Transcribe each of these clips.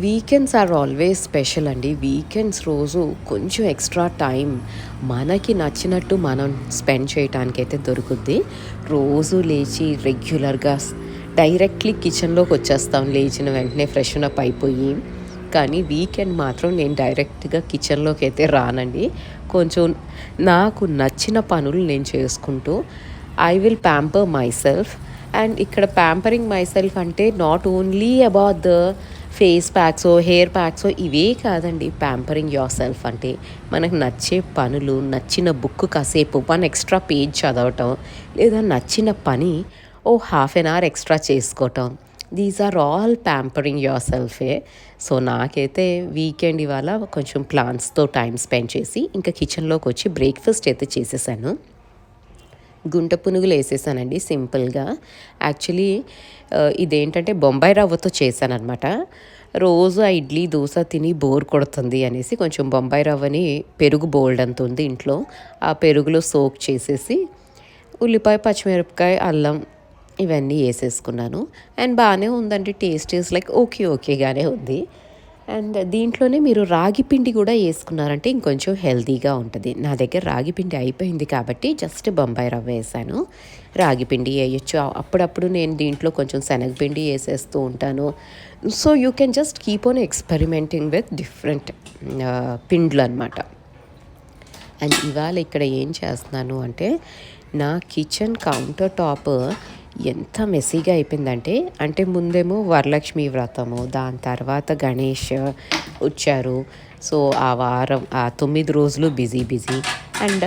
Weekends are always special అండి. Weekends రోజు కొంచెం ఎక్స్ట్రా టైం మనకి నచ్చినట్టు మనం స్పెండ్ చేయటానికైతే దొరుకుద్ది. రోజు లేచి రెగ్యులర్గా డైరెక్ట్లీ కిచెన్లోకి వచ్చేస్తాం లేచిన వెంటనే ఫ్రెషన్ అప్ అయిపోయి. కానీ వీకెండ్ మాత్రం నేను డైరెక్ట్గా కిచెన్లోకి అయితే రానండి. కొంచెం నాకు నచ్చిన పనులు నేను చేసుకుంటూ I will pamper my self. And ఇక్కడ ప్యాంపరింగ్ మై సెల్ఫ్ అంటే not only about the face packs hair packs ఇవే కాదండి. ప్యాంపరింగ్ యువర్ సెల్ఫ్ అంటే మనకు నచ్చే పనులు, నచ్చిన బుక్ కాసేపు 1 ఎక్స్ట్రా పేజ్ చదవటం, లేదా నచ్చిన పని హాఫ్ అన్ అవర్ ఎక్స్ట్రా చేసుకోవటం. These are all pampering your self. So నాకైతే వీకెండ్ ఇవాళ కొంచెం ప్లాన్స్తో టైం స్పెండ్ చేసి ఇంకా కిచెన్లోకి వచ్చి బ్రేక్ఫాస్ట్ అయితే చేసేసాను. గుంట పునుగులు వేసేసానండి సింపుల్గా. యాక్చువల్లీ ఇదేంటంటే బొంబాయి రవ్వతో చేశానమాట. రోజు ఆ ఇడ్లీ దోశ తిని బోర్ కొడుతుంది అనేసి కొంచెం బొంబాయి రవ్వని పెరుగు బోల్డ్ అంత ఉంది ఇంట్లో, ఆ పెరుగులో సోక్ చేసేసి ఉల్లిపాయ, పచ్చిమిరపకాయ, అల్లం ఇవన్నీ వేసేసుకున్నాను. అండ్ బాగానే ఉందండి. టేస్ట్ ఈజ్ లైక్ ఓకేగానే ఉంది. అండ్ దీంట్లోనే మీరు రాగి పిండి కూడా వేసుకున్నారంటే ఇంకొంచెం హెల్తీగా ఉంటుంది. నా దగ్గర రాగి పిండి అయిపోయింది కాబట్టి జస్ట్ బొంబాయి రవ్వ వేసాను. రాగి పిండి వేయచ్చు, అప్పుడప్పుడు నేను దీంట్లో కొంచెం శనగపిండి వేసేస్తూ ఉంటాను. So you can just keep on experimenting with different పిండ్లు అనమాట. అండ్ ఇవాళ ఇక్కడ ఏం చేస్తున్నాను నా కిచెన్ కౌంటర్ టాప్ ఎంత మెస్సీగా అయిపోయిందంటే ముందేమో వరలక్ష్మి వ్రతము, దాని తర్వాత గణేష్ వచ్చారు. సో ఆ వారం, ఆ 9 రోజులు బిజీ. అండ్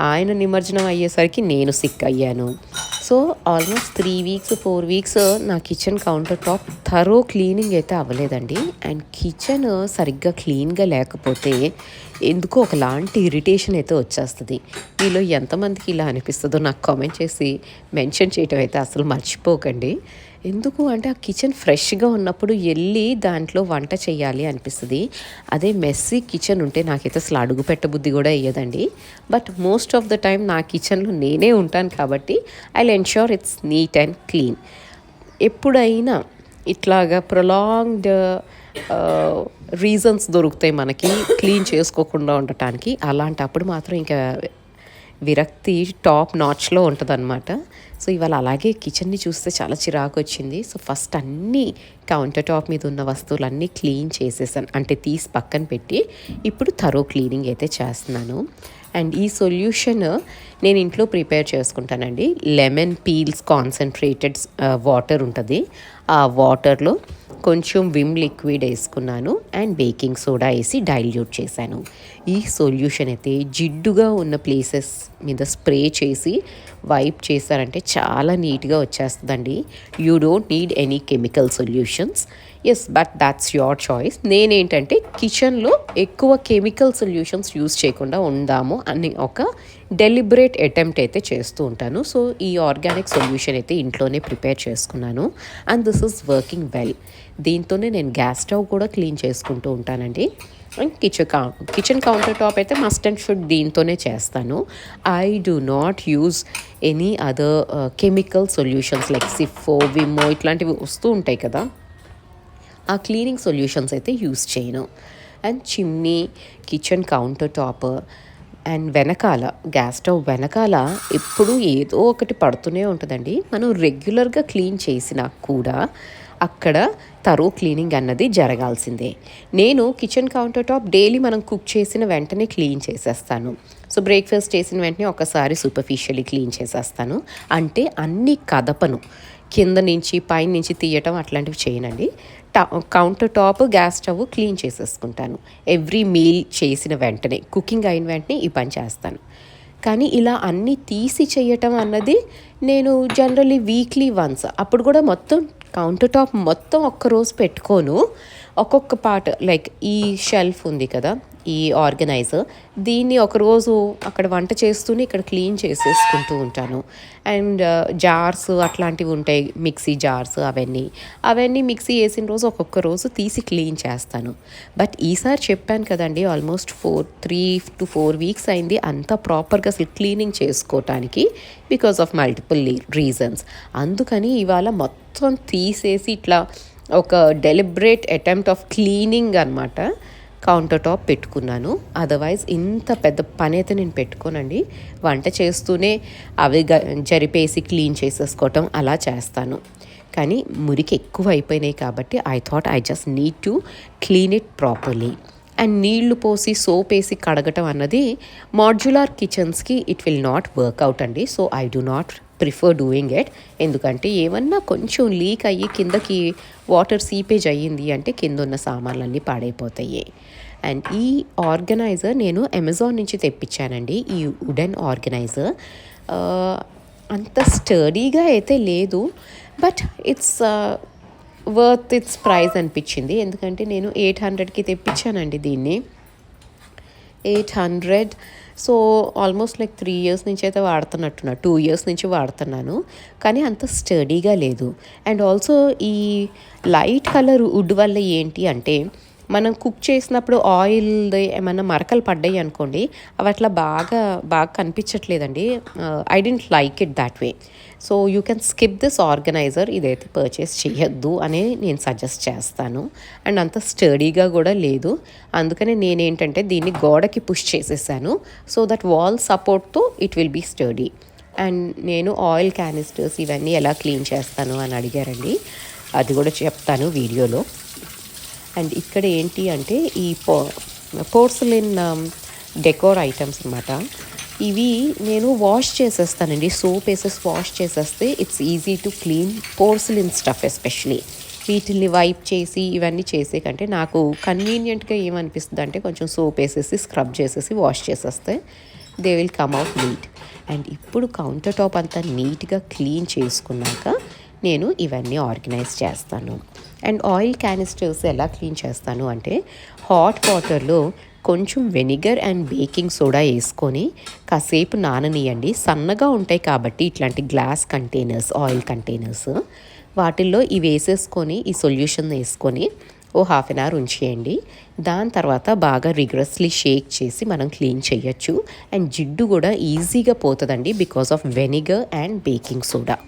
ఆయన నిమజ్జనం అయ్యేసరికి నేను సిక్ అయ్యాను. సో ఆల్మోస్ట్ 3 వీక్స్ 4 వీక్స్ నా kitchen counter top thorough cleaning అయితే అవ్వలేదండి. అండ్ కిచెన్ సరిగ్గా క్లీన్గా లేకపోతే ఎందుకో ఒకలాంటి ఇరిటేషన్ అయితే వచ్చేస్తుంది. మీలో ఎంతమందికి ఇలా అనిపిస్తుందో నాకు కామెంట్ చేసి మెన్షన్ చేయటం అయితే అసలు మర్చిపోకండి. ఎందుకు అంటే ఆ కిచెన్ ఫ్రెష్గా ఉన్నప్పుడు వెళ్ళి దాంట్లో వంట చేయాలి అనిపిస్తుంది. అదే మెస్సీ కిచెన్ ఉంటే నాకైతే అసలు అడుగు పెట్టబుద్ధి కూడా వేయదండి. But most of the time నా కిచెన్లో నేనే ఉంటాను కాబట్టి I will ensure it's neat and clean. ఎప్పుడైనా ఇట్లాగా ప్రొలాంగ్డ్ రీజన్స్ దొరుకుతాయి మనకి క్లీన్ చేసుకోకుండా ఉండటానికి. అలాంటప్పుడు మాత్రం ఇంకా విరక్తి టాప్ నాచ్లో ఉంటుందన్నమాట. సో ఇవాళ అలాగే కిచెన్ని చూస్తే చాలా చిరాకు వచ్చింది. సో ఫస్ట్ అన్నీ కౌంటర్ టాప్ మీద ఉన్న వస్తువులన్నీ క్లీన్ చేసేసాను, అంటే తీసి పక్కన పెట్టి ఇప్పుడు థరో క్లీనింగ్ అయితే చేస్తున్నాను. అండ్ ఈ సొల్యూషన్ నేను ఇంట్లో ప్రిపేర్ చేసుకుంటానండి. లెమన్ పీల్స్ కాన్సన్ట్రేటెడ్ వాటర్ ఉంటుంది. ఆ వాటర్లో కొంచెం విమ్ లిక్విడ్ వేసుకున్నాను అండ్ బేకింగ్ సోడా వేసి డైల్యూట్ చేశాను. ఈ సొల్యూషన్ అయితే జిడ్డుగా ఉన్న ప్లేసెస్ మీద స్ప్రే చేసి వైప్ చేశారంటే చాలా నీట్గా వచ్చేస్తుందండి. You don't need any chemical solutions. Yes, but that's your choice. నేనేంటంటే కిచెన్లో ఎక్కువ కెమికల్ సొల్యూషన్స్ యూస్ చేయకుండా ఉందాము అని ఒక డెలిబరేట్ అటెంప్ట్ అయితే చేస్తూ ఉంటాను. సో ఈ ఆర్గానిక్ సొల్యూషన్ అయితే ఇంట్లోనే ప్రిపేర్ చేసుకున్నాను and this is working well. దీంతోనే నేను గ్యాస్ స్టవ్ కూడా క్లీన్ చేసుకుంటూ ఉంటానండి. అండ్ కిచెన్ కౌంటర్ టాప్ అయితే మస్ట్ అండ్ షుడ్ దీంతోనే చేస్తాను. I do not use any other chemical solutions like సిఫో, విమ్మో ఇట్లాంటివి వస్తూ ఉంటాయి కదా, ఆ క్లీనింగ్ సొల్యూషన్స్ అయితే యూస్ చేయను. And chimney, kitchen counter top and వెనకాల గ్యాస్ స్టవ్ వెనకాల ఎప్పుడూ ఏదో ఒకటి పడుతూనే ఉంటుందండి. మనం రెగ్యులర్గా క్లీన్ చేసినా కూడా అక్కడ థరో క్లీనింగ్ అన్నది జరగాల్సిందే. నేను కిచెన్ కౌంటర్ టాప్ డైలీ మనం కుక్ చేసిన వెంటనే క్లీన్ చేసేస్తాను. సో బ్రేక్ఫాస్ట్ చేసిన వెంటనే ఒకసారి సూపర్ఫిషియల్లీ క్లీన్ చేసేస్తాను. అంటే అన్ని కదపను, కింద నుంచి పైన నుంచి తీయటం అట్లాంటివి చేయనండి. Counter top, gas stove clean చేసేసుకుంటాను. ఎవ్రీ మీల్ చేసిన వెంటనే, కుకింగ్ అయిన వెంటనే ఈ పని చేస్తాను. కానీ ఇలా అన్నీ తీసి చేయటం అన్నది నేను జనరల్లీ వీక్లీ వన్స్, అప్పుడు కూడా మొత్తం కౌంటర్ టాప్ మొత్తం ఒక్కరోజు పెట్టుకోను. ఒక్కొక్క పార్ట్ లైక్ ఈ షెల్ఫ్ ఉంది కదా, ఈ ఆర్గనైజర్, దీన్ని ఒకరోజు అక్కడ వంట చేస్తూనే ఇక్కడ క్లీన్ చేసేసుకుంటూ ఉంటాను. అండ్ జార్స్ అట్లాంటివి ఉంటాయి, మిక్సీ జార్స్, అవన్నీ మిక్సీ వేసిన రోజు ఒక్కొక్క రోజు తీసి క్లీన్ చేస్తాను. బట్ ఈసారి చెప్పాను కదండి, ఆల్మోస్ట్ 3 to 4 వీక్స్ అయింది అంతా ప్రాపర్గా అసలు క్లీనింగ్ చేసుకోవటానికి, బికాస్ ఆఫ్ మల్టిపుల్ రీజన్స్. అందుకని ఇవాళ మొత్తం తీసేసి ఇట్లా ఒక డెలిబరేట్ అటెంప్ట్ ఆఫ్ క్లీనింగ్ అనమాట కౌంటర్ టాప్ పెట్టుకున్నాను. అదర్వైజ్ ఇంత పెద్ద పని అయితే నేను పెట్టుకోనండి. వంట చేస్తూనే అవి జరిపేసి క్లీన్ చేసేసుకోవటం అలా చేస్తాను. కానీ మురికి ఎక్కువ అయిపోయినాయి కాబట్టి I thought I just need to clean it properly. And నీళ్లు పోసి సోప్ వేసి కడగటం అన్నది మాడ్యులర్ కిచెన్స్కి ఇట్ విల్ నాట్ వర్కౌట్ అండి. So I do not prefer doing it. ఎందుకంటే ఏమన్నా కొంచెం లీక్ అయ్యి కిందకి వాటర్ సీపేజ్ అయ్యింది అంటే కింద ఉన్న సామాన్లన్నీ పాడైపోతాయి. అండ్ ఈ ఆర్గనైజర్ నేను అమెజాన్ నుంచి తెప్పించానండి. ఈ వుడెన్ ఆర్గనైజర్ అంత స్టడీగా అయితే లేదు, but it's worth it's price అనిపించింది. ఎందుకంటే నేను 800కి తెప్పించానండి దీన్ని. 800. సో ఆల్మోస్ట్ లైక్ 3 years నుంచి అయితే వాడుతున్నట్టున్నా, 2 years నుంచి వాడుతున్నాను. కానీ అంత స్టడీగా లేదు. అండ్ ఆల్సో ఈ లైట్ కలర్ వుడ్ వల్ల ఏంటి అంటే మనం కుక్ చేసినప్పుడు ఆయిల్ ఏమన్నా మరకలు పడ్డాయి అనుకోండి, అవి అట్లా బాగా కనిపించట్లేదండి. I don't like it that way. So you can skip this organizer. ఇదైతే పర్చేస్ చేయొద్దు అని నేను సజెస్ట్ చేస్తాను. అండ్ అంత స్టడీగా కూడా లేదు. అందుకనే నేనేంటంటే దీన్ని గోడకి పుష్ చేసేసాను. సో దట్ వాల్ సపోర్ట్తో it will be sturdy. And నేను ఆయిల్ క్యానిస్టర్స్ ఇవన్నీ ఎలా క్లీన్ చేస్తాను అని అడిగారండి. అది కూడా చెప్తాను వీడియోలో. అండ్ ఇక్కడ ఏంటి అంటే ఈ పోర్సిలిన్ డెకోర్ ఐటమ్స్ అనమాట. ఇవి నేను వాష్ చేసేస్తానండి. సోప్ వేసేసి వాష్ చేసేస్తే it's easy to clean porcelain stuff. Especially వీటిల్ని వైప్ చేసి ఇవన్నీ చేసే కంటే నాకు కన్వీనియంట్గా ఏమనిపిస్తుంది అంటే కొంచెం సోప్ వేసేసి స్క్రబ్ చేసేసి వాష్ చేసేస్తే they will come out neat. And ఇప్పుడు కౌంటర్ టాప్ అంతా నీట్గా క్లీన్ చేసుకున్నాక నేను ఇవన్నీ ఆర్గనైజ్ చేస్తాను. అండ్ ఆయిల్ క్యానిస్టర్స్ ఎలా క్లీన్ చేస్తాను అంటే హాట్ వాటర్లో కొంచెం వెనిగర్ అండ్ బేకింగ్ సోడా వేసుకొని కాసేపు నాననీయండి. సన్నగా ఉంటాయి కాబట్టి ఇట్లాంటి గ్లాస్ కంటైనర్స్, ఆయిల్ కంటైనర్స్, వాటిల్లో ఇవి వేసేసుకొని ఈ సొల్యూషన్ వేసుకొని ఓ 1/2 hour ఉంచేయండి. దాని తర్వాత బాగా రిగ్రెస్లీ షేక్ చేసి మనం క్లీన్ చేయొచ్చు. అండ్ జిడ్డు కూడా ఈజీగా పోతుందండి because of vinegar and baking soda.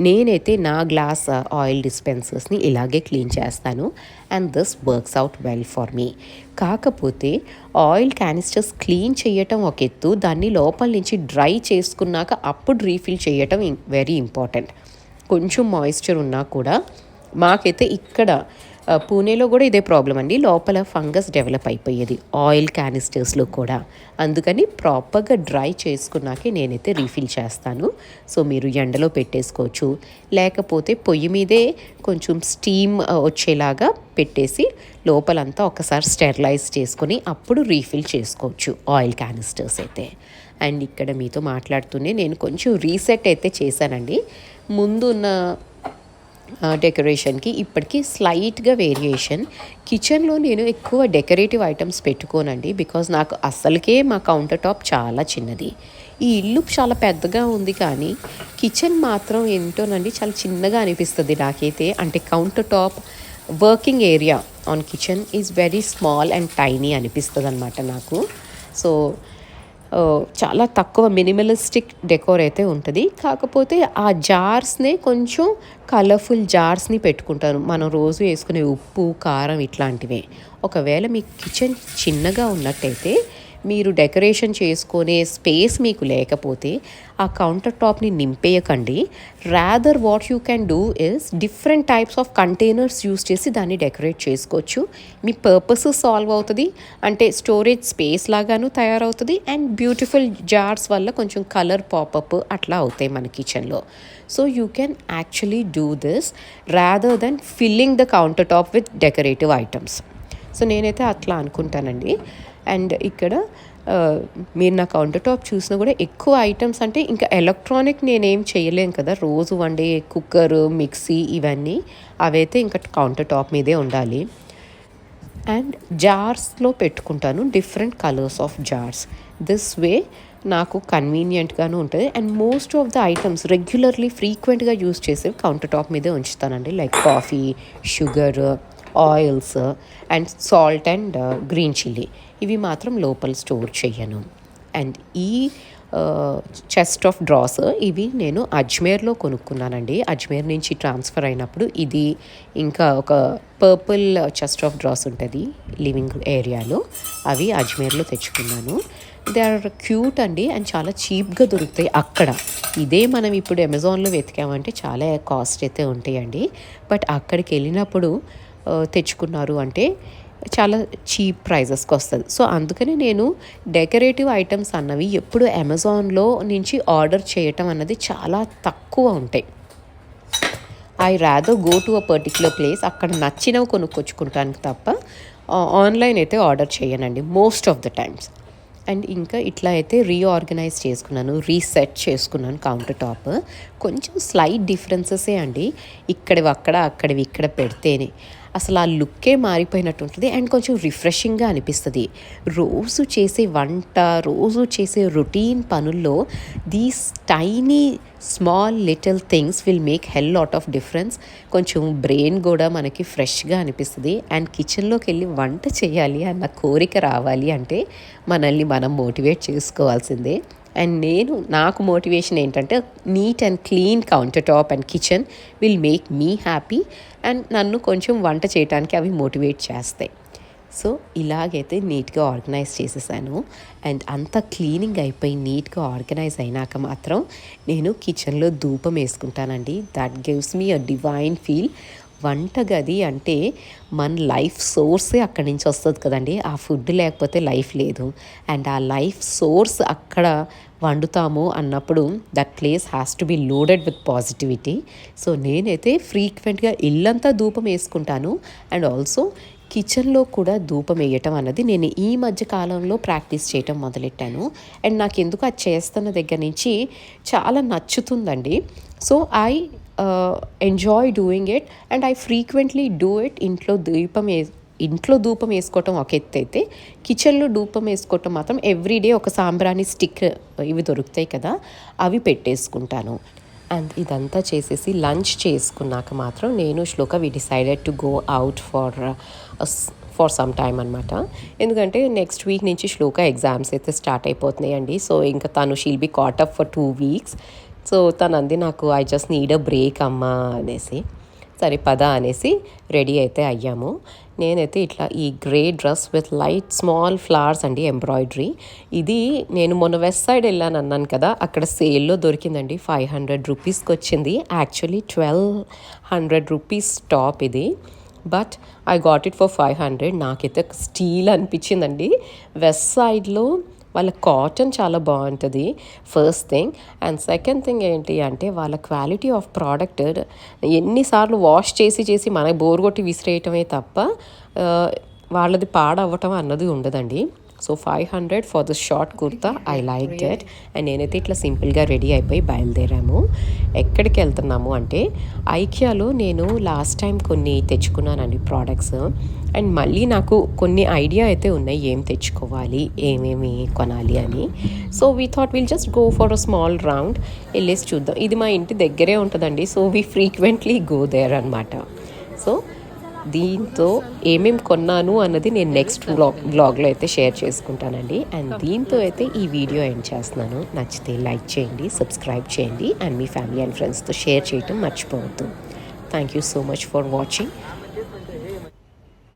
నేనైతే నా గ్లాస్ ఆయిల్ డిస్పెన్సర్స్ని ఇలాగే క్లీన్ చేస్తాను. And this works out well for me. కాకపోతే ఆయిల్ క్యానిస్టర్స్ క్లీన్ చేయటం ఒక ఎత్తు, దాన్ని లోపల నుంచి డ్రై చేసుకున్నాక అప్పుడు రీఫిల్ చేయటం వెరీ ఇంపార్టెంట్. కొంచెం మాయిశ్చర్ ఉన్నా కూడా మాకైతే ఇక్కడ పూణేలో కూడా ఇదే ప్రాబ్లం అండి. లోపల ఫంగస్ డెవలప్ అయిపోయేది ఆయిల్ క్యానిస్టర్స్లో కూడా. అందుకని ప్రాపర్గా డ్రై చేసుకున్నాకే నేనైతే రీఫిల్ చేస్తాను. సో మీరు ఎండలో పెట్టేసుకోవచ్చు, లేకపోతే పొయ్యి మీదే కొంచెం స్టీమ్ వచ్చేలాగా పెట్టేసి లోపలంతా ఒకసారి స్టెరిలైజ్ చేసుకొని అప్పుడు రీఫిల్ చేసుకోవచ్చు ఆయిల్ క్యానిస్టర్స్ అయితే. అండ్ ఇక్కడ మీతో మాట్లాడుతూనే నేను కొంచెం రీసెట్ అయితే చేశానండి. ముందు ఉన్న డెకరేషన్కి ఇప్పటికీ స్లైట్గా వేరియేషన్. కిచెన్లో నేను ఎక్కువ డెకరేటివ్ ఐటమ్స్ పెట్టుకోనండి, బికాజ్ నాకు అస్సలకే మా కౌంటర్ టాప్ చాలా చిన్నది. ఈ ఇల్లు చాలా పెద్దగా ఉంది కానీ కిచెన్ మాత్రం ఏంటోనండి చాలా చిన్నగా అనిపిస్తుంది నాకైతే. అంటే counter top working area on kitchen is very small and tiny అనిపిస్తుంది అనమాట నాకు. సో చాలా తక్కువ మినిమలిస్టిక్ డెకోర్ అయితే ఉంటుంది. కాకపోతే ఆ జార్స్నే కొంచెం కలర్ఫుల్ జార్స్ని పెట్టుకుంటాను. మనం రోజు వేసుకునే ఉప్పు, కారం ఇట్లాంటివే. ఒకవేళ మీ కిచెన్ చిన్నగా ఉన్నట్టయితే మీరు డెకరేషన్ చేసుకునే స్పేస్ మీకు లేకపోతే ఆ కౌంటర్ టాప్ని నింపేయకండి. Rather what you can do is different types of containers use చేసి దాన్ని డెకరేట్ చేసుకోవచ్చు. మీ పర్పస్ సాల్వ్ అవుతుంది, అంటే స్టోరేజ్ స్పేస్ లాగాను తయారవుతుంది. అండ్ బ్యూటిఫుల్ జార్స్ వల్ల కొంచెం కలర్ పాపప్ అట్లా అవుతాయి మన కిచెన్లో. So you can actually do this rather than filling the counter top with decorative items. So నేనైతే అట్లా అనుకుంటానండి. అండ్ ఇక్కడ మీరు నా కౌంటర్ టాప్ చూసినా కూడా ఎక్కువ ఐటమ్స్ అంటే ఇంకా ఎలక్ట్రానిక్ నేనేం చేయలేను కదా, రోజు వండే కుక్కర్, మిక్సీ ఇవన్నీ అవైతే ఇంకా కౌంటర్ టాప్ మీదే ఉండాలి. అండ్ జార్స్లో పెట్టుకుంటాను different colours of jars. This way నాకు కన్వీనియంట్గాను ఉంటుంది. And most of the items regularly ఫ్రీక్వెంట్గా యూస్ చేసేవి కౌంటర్ టాప్ మీదే ఉంచుతానండి. Like coffee, sugar, oils and salt and green chilli ఇవి మాత్రం లోపల స్టోర్ చేయను. అండ్ ఈ చెస్ట్ ఆఫ్ డ్రాస్. ఇవి నేను అజ్మేర్లో కొనుక్కున్నానండి. అజ్మేర్ నుంచి ట్రాన్స్ఫర్ అయినప్పుడు ఇది, ఇంకా ఒక పర్పుల్ చెస్ట్ ఆఫ్ డ్రాస్ ఉంటుంది లివింగ్ ఏరియాలో, అవి అజ్మేర్లో తెచ్చుకున్నాను. దే ఆర్ క్యూట్ అండి అండ్ చాలా చీప్గా దొరుకుతాయి అక్కడ. ఇదే మనం ఇప్పుడు అమెజాన్లో వెతికామంటే చాలా కాస్ట్ అయితే ఉంటాయండి. బట్ అక్కడికి వెళ్ళినప్పుడు తెచ్చుకున్నారు అంటే చాలా చీప్ ప్రైజెస్కి వస్తుంది. సో అందుకని నేను డెకరేటివ్ ఐటమ్స్ అన్నవి ఎప్పుడు అమెజాన్లో నుంచి ఆర్డర్ చేయటం అన్నది చాలా తక్కువ ఉంటాయి. I rather go to a particular place, అక్కడ నచ్చినవి కొనుక్కొచ్చుకుంటానికి తప్ప ఆన్లైన్ అయితే ఆర్డర్ చేయనండి most of the times. And ఇంకా ఇట్లా అయితే రీఆర్గనైజ్ చేసుకున్నాను, రీసెట్ చేసుకున్నాను కౌంటర్ టాప్. కొంచెం స్లైట్ డిఫరెన్సెసే అండి, ఇక్కడివి అక్కడ అక్కడివి ఇక్కడ పెడితేనే అసలు ఆ లుక్కే మారిపోయినట్టు ఉంటుంది అండ్ కొంచెం రిఫ్రెషింగ్గా అనిపిస్తుంది. రోజు చేసే వంట, రోజు చేసే రొటీన్ పనుల్లో these tiny small little things will make hell lot of difference. కొంచెం బ్రెయిన్ కూడా మనకి ఫ్రెష్గా అనిపిస్తుంది. అండ్ కిచెన్లోకి వెళ్ళి వంట చేయాలి అన్న కోరిక రావాలి అంటే మనల్ని మనం మోటివేట్ చేసుకోవాల్సిందే. అండ్ నాకు మోటివేషన్ ఏంటంటే neat and clean counter top and kitchen will make me happy and నన్ను కొంచెం వంట చేయడానికి అవి మోటివేట్ చేస్తాయి. సో ఇలాగైతే నీట్గా ఆర్గనైజ్ చేసేసాను. అండ్ అంత క్లీనింగ్ అయిపోయి నీట్గా ఆర్గనైజ్ అయినాక మాత్రం నేను కిచెన్లో ధూపం వేసుకుంటానండి. That gives me a divine feel. వంటగది అంటే మన లైఫ్ సోర్సే అక్కడి నుంచి వస్తుంది కదండి. ఆ ఫుడ్ లేకపోతే లైఫ్ లేదు. అండ్ ఆ లైఫ్ సోర్స్ అక్కడ వండుతాము అన్నప్పుడు that place has to be loaded with positivity. So నేనైతే ఫ్రీక్వెంట్గా ఇల్లంతా ధూపం వేసుకుంటాను అండ్ ఆల్సో కిచెన్లో కూడా ధూపం వేయటం అన్నది నేను ఈ మధ్య కాలంలో ప్రాక్టీస్ చేయటం మొదలెట్టాను. అండ్ నాకు ఎందుకు అది చేస్తున్న దగ్గర నుంచి చాలా నచ్చుతుందండి. So I enjoy doing it and I frequently do it. ఇంట్లో ధూపం వేసుకోవటం ఒక ఎత్తు అయితే, కిచెన్లో ధూపం వేసుకోవటం మాత్రం ఎవ్రీడే ఒక సాంబ్రాణి స్టిక్ ఇవి దొరుకుతాయి కదా, అవి పెట్టేసుకుంటాను. అండ్ ఇదంతా చేసేసి లంచ్ చేసుకున్నాక మాత్రం నేను Shloka we decided to go out for some time అనమాట. ఎందుకంటే నెక్స్ట్ వీక్ నుంచి శ్లోక ఎగ్జామ్స్ అయితే స్టార్ట్ అయిపోతున్నాయండి. సో ఇంకా తను she'll be caught up for 2 weeks. So తను అంది నాకు I just need a break అమ్మా అనేసి. సరే పద అనేసి రెడీ అయితే అయ్యాము. నేనైతే ఇట్లా ఈ grey dress with light small flowers అండి, ఎంబ్రాయిడరీ. ఇది నేను మొన్న వెస్ట్ సైడ్ వెళ్ళాను అన్నాను కదా, అక్కడ సేల్లో దొరికిందండి. 500 రూపీస్కి వచ్చింది. యాక్చువల్లీ 1200 రూపీస్ టాప్ ఇది, but I got it for 500. నాకైతే స్టీల్ అనిపించిందండి. వెస్ట్ సైడ్లో వాళ్ళ కాటన్ చాలా బాగుంటుంది first thing. And second thing ఏంటి అంటే వాళ్ళ క్వాలిటీ ఆఫ్ ప్రోడక్ట్ ఎన్నిసార్లు వాష్ చేసి మనకి బోర్ కొట్టి విసిరేయటమే తప్ప వాళ్ళది పాడవ్వటం అన్నది ఉండదండి. So 500 for the short kurta, I like that. And నేనైతే ఇట్లా సింపుల్గా రెడీ అయిపోయి బయలుదేరాము. ఎక్కడికి వెళ్తున్నాము అంటే ఐకియాలో నేను లాస్ట్ టైం కొన్ని తెచ్చుకున్నానండి ప్రోడక్ట్స్. అండ్ మళ్ళీ నాకు కొన్ని ఐడియా అయితే ఉన్నాయి ఏం తెచ్చుకోవాలి, ఏమేమి కొనాలి అని. So we thought will just go for a small round, వెళ్ళేసి చూద్దాం. ఇది మా ఇంటి దగ్గరే ఉంటుందండి. So we frequently go there అనమాట. సో దీంతో ఏమేమి కొన్నాను అన్నది నేను నెక్స్ట్ వ్లాగ్లో అయితే షేర్ చేసుకుంటానండి. అండ్ దీంతో అయితే ఈ వీడియో ఎండ్ చేస్తున్నాను. నచ్చితే లైక్ చేయండి, సబ్స్క్రైబ్ చేయండి అండ్ మీ ఫ్యామిలీ అండ్ ఫ్రెండ్స్తో షేర్ చేయటం మర్చిపోవద్దు. Thank you so much for watching.